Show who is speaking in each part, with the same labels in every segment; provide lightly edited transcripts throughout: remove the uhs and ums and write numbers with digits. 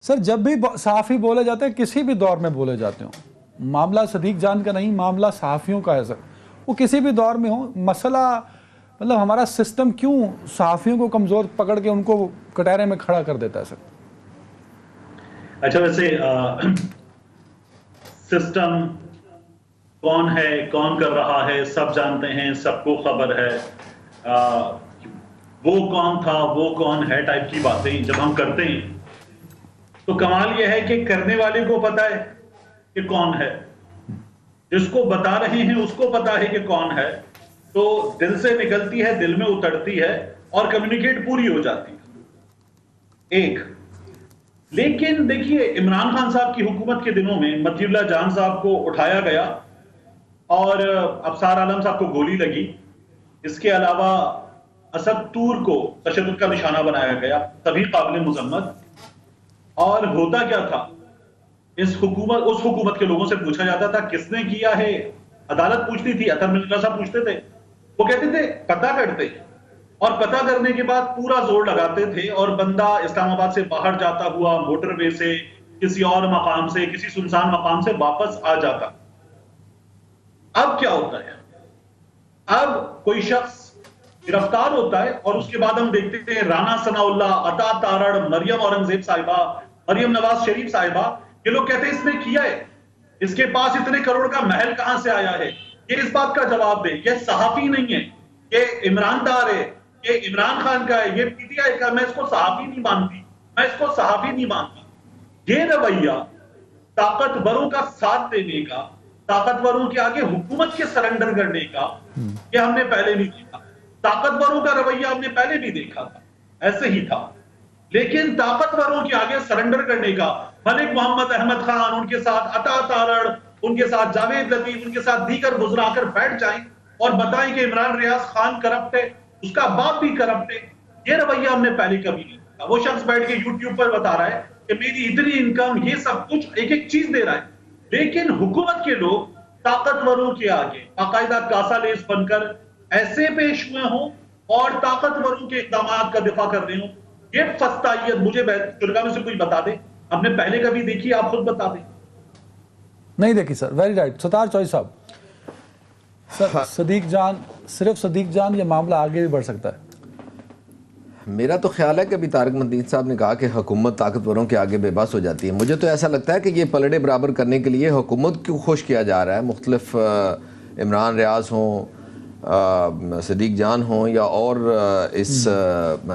Speaker 1: سر جب بھی صحافی بولے جاتے ہیں کسی بھی دور میں بولے جاتے ہوں، معاملہ صدیق جان کا نہیں، معاملہ صحافیوں کا ہے سر. وہ کسی بھی دور میں ہو، مسئلہ مطلب ہمارا سسٹم کیوں صحافیوں کو کمزور پکڑ کے ان کو کٹہرے میں کھڑا کر دیتا ہے سر؟
Speaker 2: اچھا ویسے سسٹم کون ہے، کون کر رہا ہے، سب جانتے ہیں، سب کو خبر ہے. وہ کون تھا، وہ کون ہے ٹائپ کی باتیں جب ہم کرتے ہیں تو کمال یہ ہے کہ کرنے والے کو پتا ہے کہ کون ہے، جس کو بتا رہے ہیں اس کو پتا ہے کہ کون ہے، تو دل سے نکلتی ہے، دل میں اترتی ہے اور کمیونیکیٹ پوری ہو جاتی ہے. ایک لیکن دیکھیے عمران خان صاحب کی حکومت کے دنوں میں مطیع اللہ جان صاحب کو اٹھایا گیا اور ابصار عالم صاحب کو گولی لگی. اس کے علاوہ اسد طور کو تشدد کا نشانہ بنایا گیا، سبھی قابل مذمت. اور ہوتا کیا تھا، اس حکومت کے لوگوں سے پوچھا جاتا تھا کس نے کیا ہے، عدالت پوچھتی تھی، اطہر ملک صاحب پوچھتے تھے، وہ کہتے تھے پتہ کرتے ہیں، اور پتہ کرنے کے بعد پورا زور لگاتے تھے اور بندہ اسلام آباد سے باہر جاتا ہوا موٹر وے سے کسی اور مقام سے، کسی سنسان مقام سے واپس آ جاتا. اب کیا ہوتا ہے، اب کوئی شخص گرفتار ہوتا ہے اور اس کے بعد ہم دیکھتے ہیں رانا ثناء اللہ، عطا تارڑ، مریم اورنگزیب صاحبہ، مریم نواز شریف صاحبہ، یہ لوگ کہتے ہیں اس نے کیا ہے، اس کے پاس اتنے کروڑ کا محل کہاں سے آیا ہے، یہ اس بات کا جواب دے. یہ صحافی نہیں ہے، یہ عمران دار ہے، یہ عمران خان کا ہے، یہ پی ٹی آئی کا. میں اس کو صحافی نہیں مانتی، میں اس کو صحافی نہیں مانتا. یہ رویہ طاقتوروں کا ساتھ دینے کا، طاقتوروں کے آگے حکومت کے سرنڈر کرنے کا، یہ ہم نے پہلے نہیں دیکھا. طاقتوروں کا رویہ ہم نے پہلے بھی دیکھا تھا، ایسے ہی تھا. لیکن طاقتوروں کے آگے سرنڈر کرنے کا، ملک محمد احمد خان، ان کے ساتھ عطا تارڑ، ان کے ساتھ جاوید لطیف، ان کے ساتھ دیگر بزرگ آ کر بیٹھ جائیں اور بتائیں کہ عمران ریاض خان کرپٹ ہے، اس کا باپ بھی کرپٹ ہے. یہ رویہ ہم نے پہلے کبھی نہیں دیکھا. وہ شخص بیٹھ کے یوٹیوب پر بتا رہا ہے کہ میری اتنی انکم، یہ سب کچھ ایک ایک چیز دے رہا ہے. لیکن حکومت کے لوگ طاقتوروں کے آگے باقاعدہ کاسا لیس بن کر ایسے پیش ہوئے ہوں اور طاقتوروں کے اقدامات کا دفاع کر رہے ہوں. یہ فستائیت مجھے شرکا میں سے کوئی بتا دے، ہم نے پہلے کبھی دیکھی، آپ خود بتا دیں.
Speaker 1: نہیں دیکھی سر. Very right. ستار چوئی صاحب، سر صدیق جان، صرف صدیق جان یہ معاملہ آگے بھی بڑھ سکتا ہے؟
Speaker 3: میرا تو خیال ہے کہ ابھی طارق مندین صاحب نے کہا کہ حکومت طاقتوروں کے آگے بے بس ہو جاتی ہے. مجھے تو ایسا لگتا ہے کہ یہ پلڑے برابر کرنے کے لیے حکومت کیوں خوش کیا جا رہا ہے. مختلف عمران ریاض ہوں، صدیق جان ہوں، یا اور اس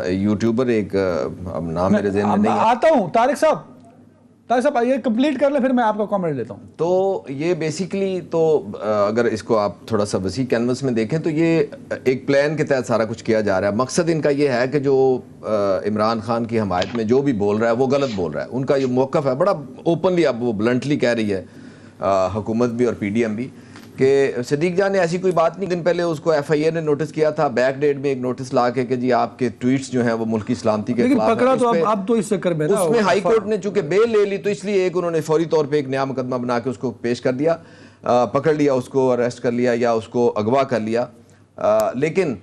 Speaker 3: یوٹیوبر، ایک نام میرے ذہن میں نہیں ہے.
Speaker 1: آتا ہوں طارق صاحب یہ کمپلیٹ کر لیں پھر میں آپ کا کامنٹ لیتا ہوں.
Speaker 3: تو یہ بیسیکلی تو اگر اس کو آپ تھوڑا سا وسیع کینوس میں دیکھیں تو یہ ایک پلان کے تحت سارا کچھ کیا جا رہا ہے. مقصد ان کا یہ ہے کہ جو عمران خان کی حمایت میں جو بھی بول رہا ہے وہ غلط بول رہا ہے. ان کا یہ موقف ہے بڑا اوپنلی، اب وہ بلنٹلی کہہ رہی ہے حکومت بھی اور پی ڈی ایم بھی، کہ صدیق جان نے ایسی کوئی بات نہیں. دن پہلے اس کو ایف آئی اے نے نوٹس کیا تھا، بیک ڈیٹ میں ایک نوٹس لا کے کہ جی آپ کے ٹویٹس جو ہیں وہ ملکی سلامتی کے خلاف ہیں.
Speaker 1: پکڑا تو اب تو اس چکر میں
Speaker 3: اس میں ہائی کورٹ نے چونکہ بیل لے لی تو اس لیے ایک انہوں نے فوری طور پہ ایک نیا مقدمہ بنا کے اس کو پیش کر دیا، پکڑ لیا، اس کو اریسٹ کر لیا یا اس کو اغوا کر لیا. لیکن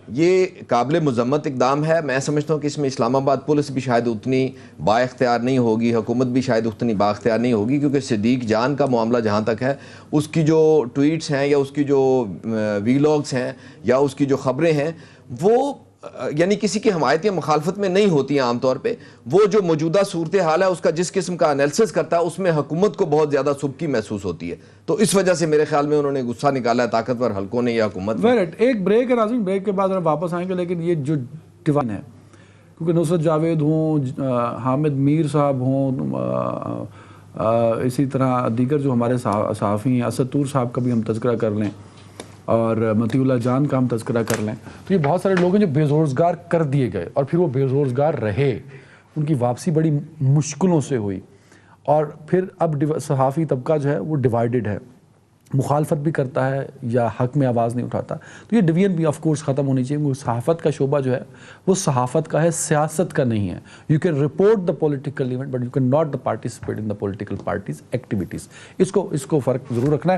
Speaker 3: یہ قابل مذمت اقدام ہے. میں سمجھتا ہوں کہ اس میں اسلام آباد پولیس بھی شاید اتنی با اختیار نہیں ہوگی، حکومت بھی شاید اتنی با اختیار نہیں ہوگی، کیونکہ صدیق جان کا معاملہ جہاں تک ہے، اس کی جو ٹویٹس ہیں یا اس کی جو ویلاگز ہیں یا اس کی جو خبریں ہیں وہ یعنی کسی کی حمایت یا مخالفت میں نہیں ہوتی ہیں عام طور پہ. وہ جو موجودہ صورتحال ہے اس کا جس قسم کا انالیسس کرتا ہے اس میں حکومت کو بہت زیادہ سبکی محسوس ہوتی ہے. تو اس وجہ سے میرے خیال میں انہوں نے غصہ نکالا ہے طاقتور حلقوں نے یا حکومت نے.
Speaker 1: ایک بریک ہے ناظرین، بریک کے بعد واپس آئیں گے. لیکن یہ جو ڈیوائن ہے، کیونکہ نصرت جاوید ہوں، حامد میر صاحب ہوں، اسی طرح دیگر جو ہمارے صحافی ہیں، اسد طور صاحب کا بھی ہم تذکرہ کر لیں اور مطیع اللہ جان کا ہم تذکرہ کر لیں، تو یہ بہت سارے لوگ ہیں جو بے روزگار کر دیے گئے اور پھر وہ بے روزگار رہے. ان کی واپسی بڑی مشکلوں سے ہوئی اور پھر اب صحافی طبقہ جو ہے وہ ڈیوائیڈڈ ہے، مخالفت بھی کرتا ہے یا حق میں آواز نہیں اٹھاتا. تو یہ ڈویژن بھی آف کورس ختم ہونی چاہیے. وہ صحافت کا شعبہ جو ہے وہ صحافت کا ہے، سیاست کا نہیں ہے. You can report the political event but you can not the participate in the political parties activities. اس کو فرق ضرور رکھنا ہے.